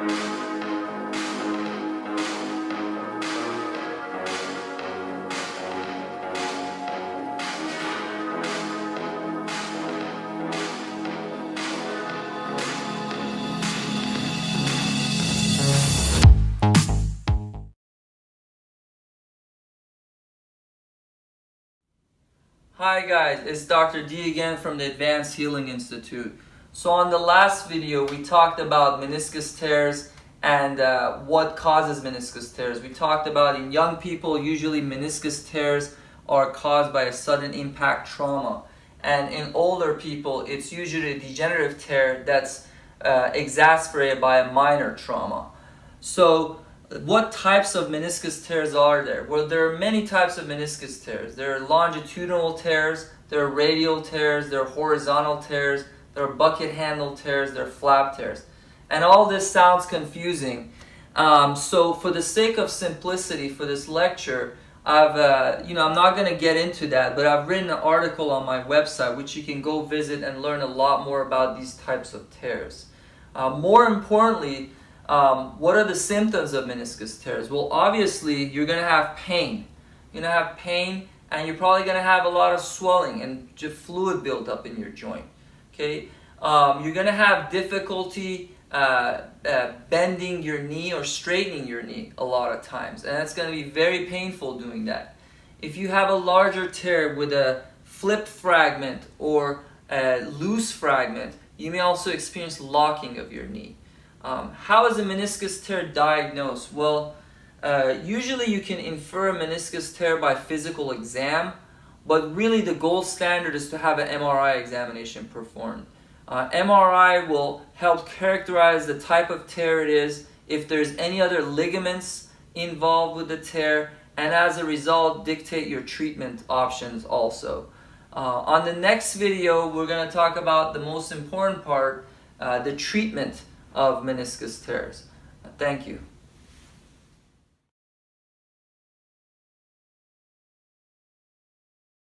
Hi guys, it's Dr. D again from the Advanced Healing Institute. So on the last video we talked about meniscus tears and what causes meniscus tears. We talked about in young people usually meniscus tears are caused by a sudden impact trauma, and in older people it's usually a degenerative tear that's exacerbated by a minor trauma. So what types of meniscus tears are there? Well, there are many types of meniscus tears. There are longitudinal tears, there are radial tears, there are horizontal tears, there are bucket handle tears, there are flap tears. And all this sounds confusing. So for the sake of simplicity for this lecture, I'm not going to get into that, but I've written an article on my website which you can go visit and learn a lot more about these types of tears. More importantly, what are the symptoms of meniscus tears? Well, obviously, you're going to have pain. You're going to have pain, and you're probably going to have a lot of swelling and just fluid buildup in your joint. Okay, you're going to have difficulty bending your knee or straightening your knee a lot of times, and that's going to be very painful doing that. If you have a larger tear with a flipped fragment or a loose fragment, you may also experience locking of your knee. How is a meniscus tear diagnosed? Well, usually you can infer a meniscus tear by physical exam, but really the gold standard is to have an MRI examination performed. MRI will help characterize the type of tear it is, if there's any other ligaments involved with the tear, and as a result dictate your treatment options also. On the next video we're going to talk about the most important part, the treatment of meniscus tears. Thank you.